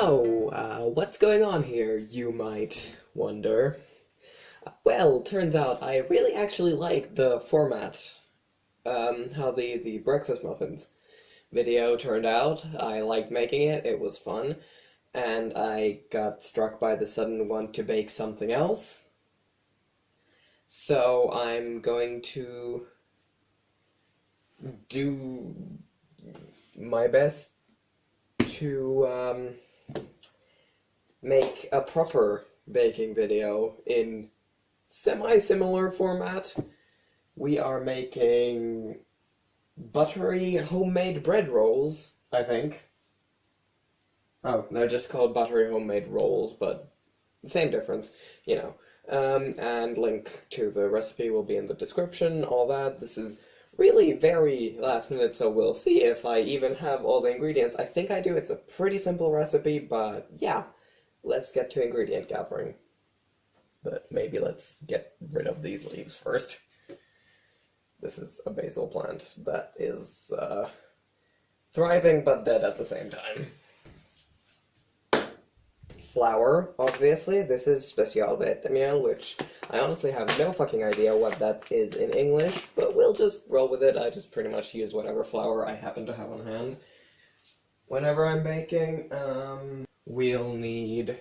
So, what's going on here, you might wonder? Well, turns out I really actually like the format. How the breakfast muffins video turned out. I liked making it, it was fun, and I got struck by the sudden want to bake something else. So I'm going to do my best to make a proper baking video in semi-similar format. We are making buttery homemade bread rolls, I think. Oh, they're just called buttery homemade rolls, but same difference, you know. And link to the recipe will be in the description, all that. This is really very last minute, so we'll see if I even have all the ingredients. I think I do. It's a pretty simple recipe, but yeah, let's get to ingredient gathering. But maybe let's get rid of these leaves first. This is a basil plant that is thriving but dead at the same time. Flour, obviously. This is specialvetemjöl, which I honestly have no fucking idea what that is in English, but we'll just roll with it. I just pretty much use whatever flour I happen to have on hand whenever I'm baking. We'll need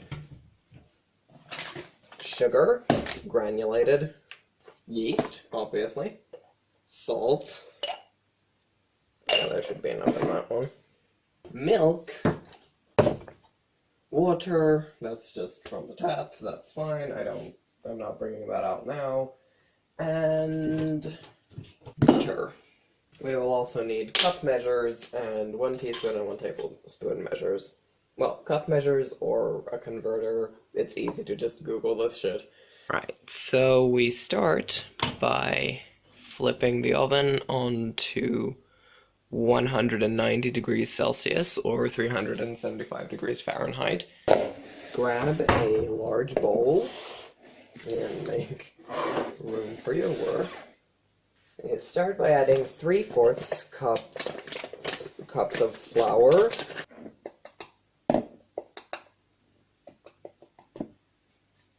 sugar, granulated, yeast, obviously, salt, yeah, there should be enough in that one, milk, water, that's just from the tap, that's fine, I'm not bringing that out now, and butter. We will also need cup measures and 1 teaspoon and 1 tablespoon measures. Well, cup measures or a converter, it's easy to just Google this shit. Right, so we start by flipping the oven onto 190 degrees Celsius or 375 degrees Fahrenheit. Grab a large bowl and make room for your work. And start by adding 3/4 cups of flour.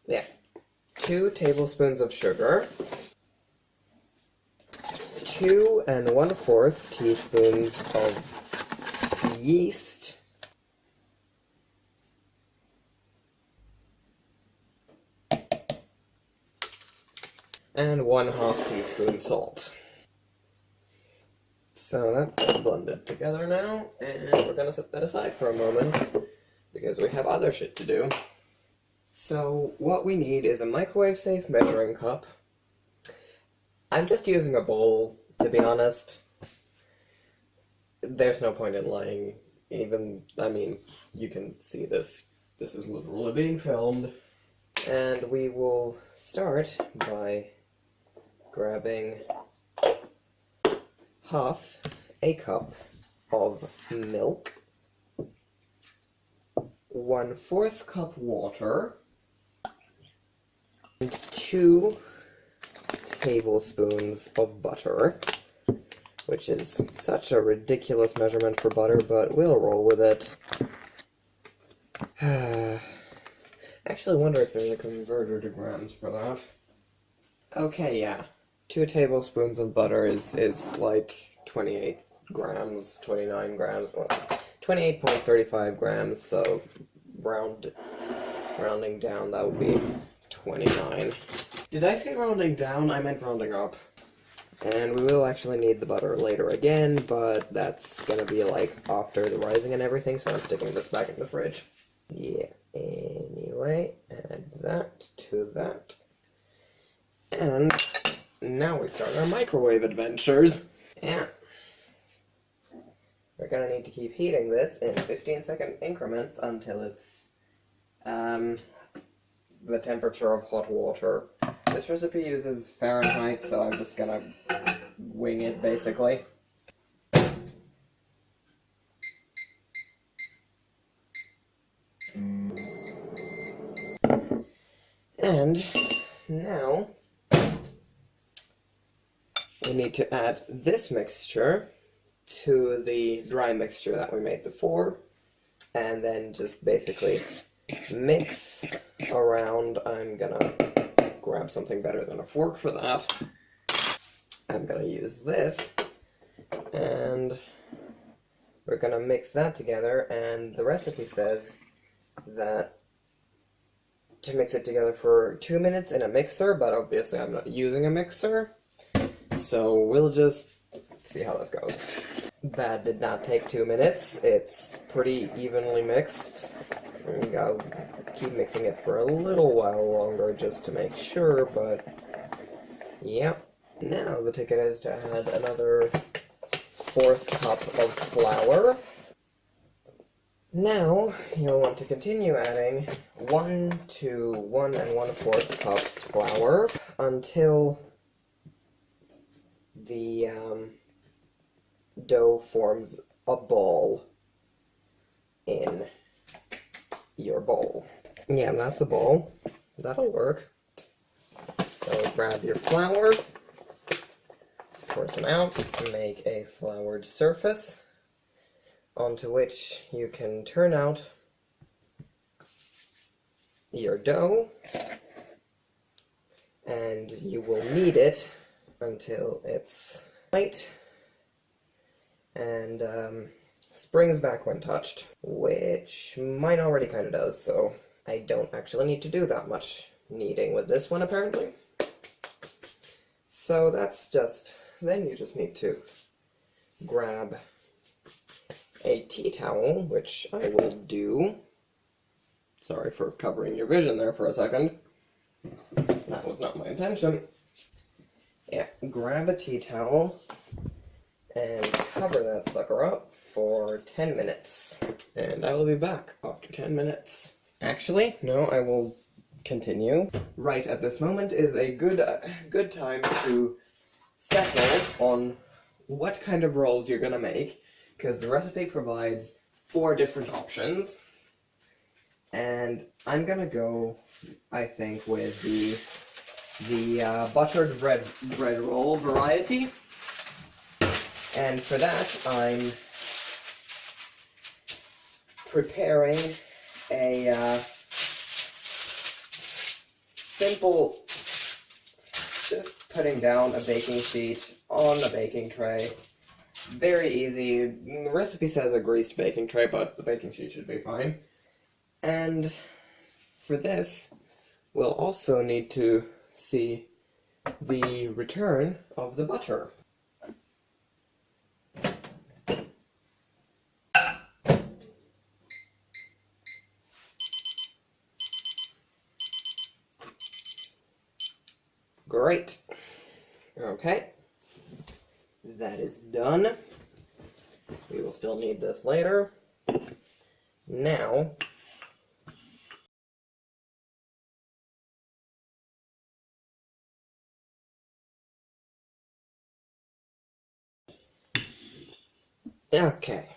Yeah. 2 tablespoons of sugar. 2 1/4 teaspoons of yeast. And 1/2 teaspoon salt. So that's blended together now, and we're gonna set that aside for a moment, because we have other shit to do. So what we need is a microwave-safe measuring cup. I'm just using a bowl, to be honest. There's no point in lying. I mean, you can see this. This is literally being filmed. And we will start by grabbing 1/2 a cup of milk, 1/4 cup water, and 2 tablespoons of butter, which is such a ridiculous measurement for butter, but we'll roll with it. I actually wonder if there's a converter to grams for that. Okay, yeah. 2 tablespoons of butter is like 28 grams, 29 grams, well, 28.35 grams, so rounding down, that would be 29. Did I say rounding down? I meant rounding up. And we will actually need the butter later again, but that's gonna be like after the rising and everything, so I'm sticking this back in the fridge. Yeah, anyway, add that to that. And now we start our microwave adventures. Yeah. We're gonna need to keep heating this in 15-second increments until it's the temperature of hot water. This recipe uses Fahrenheit, so I'm just gonna wing it, basically. And now we need to add this mixture to the dry mixture that we made before. and then just basically mix around. I'm gonna grab something better than a fork for that. I'm gonna use this, and we're gonna mix that together, and the recipe says that to mix it together for 2 minutes in a mixer, but obviously I'm not using a mixer, so we'll just see how this goes. That did not take 2 minutes. It's pretty evenly mixed. I'll keep mixing it for a little while longer just to make sure, but yep. Now the ticket is to add another 1/4 cup of flour. Now you'll want to continue adding 1 to 1 1/4 cups flour until the dough forms a ball in your bowl. Yeah, that's a ball. That'll work. So grab your flour, pour some out, make a floured surface onto which you can turn out your dough, and you will knead it until it's light and springs back when touched, which mine already kind of does, so I don't actually need to do that much kneading with this one, apparently. So that's just, then you just need to grab a tea towel, which I will do. Sorry for covering your vision there for a second. That was not my intention. Yeah, grab a tea towel and cover that sucker up for 10 minutes. And I will be back after 10 minutes. Actually, no, I will continue. Right at this moment is a good time to settle on what kind of rolls you're gonna make, because the recipe provides 4 different options. And I'm gonna go, I think, with the buttered bread roll variety. And for that, I'm preparing a simple, just putting down a baking sheet on a baking tray. Very easy. The recipe says a greased baking tray, but the baking sheet should be fine. And for this, we'll also need to see the return of the butter. Great. Okay. That is done. We will still need this later. Now, okay.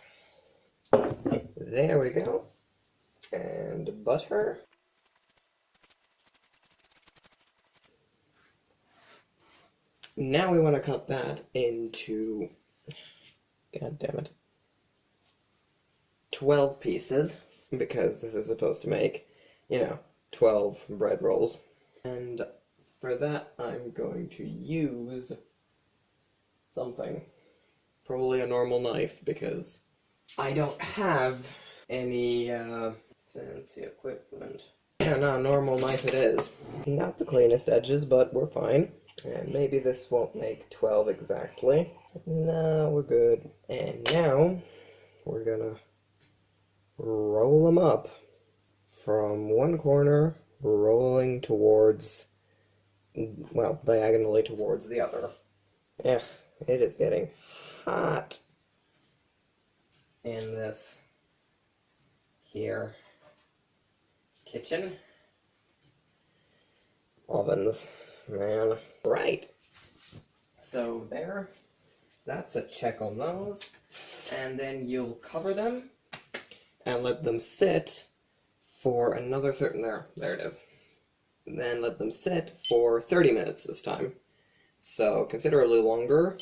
There we go. And butter. Now we want to cut that into, god damn it, 12 pieces, because this is supposed to make, 12 bread rolls. And for that, I'm going to use something, probably a normal knife, because I don't have any fancy equipment. Yeah, no, normal knife it is. Not the cleanest edges, but we're fine. And maybe this won't make 12 exactly. No, we're good. And now, we're gonna roll them up from one corner, rolling towards, well, diagonally towards the other. Yeah, it is getting hot in this here kitchen. Ovens, man. Right. So there, that's a check on those. And then you'll cover them and let them sit for another there it is. Then let them sit for 30 minutes this time. So considerably longer.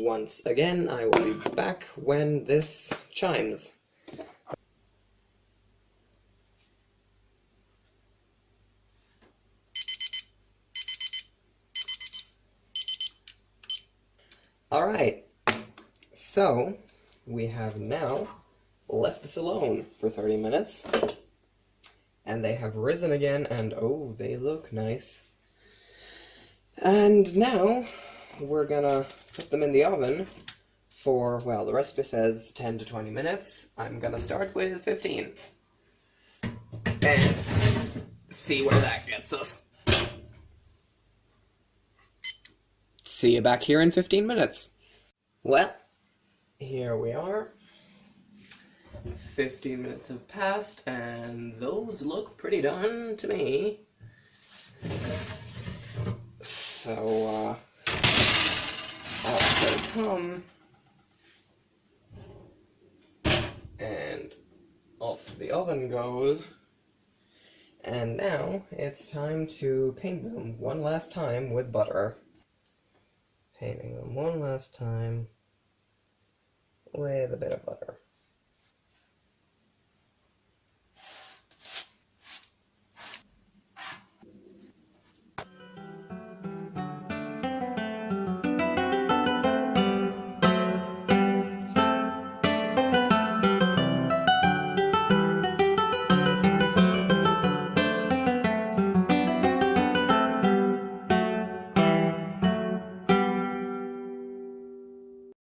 once again, I will be back when this chimes. Alright, so we have now left this alone for 30 minutes, and they have risen again, and oh, they look nice. And now we're gonna put them in the oven for, well, the recipe says 10 to 20 minutes. I'm gonna start with 15 and see where that gets us. See you back here in 15 minutes. Well, here we are. 15 minutes have passed, and those look pretty done to me. So, out they come. And off the oven goes. And now it's time to paint them one last time with butter. Painting them one last time with a bit of butter.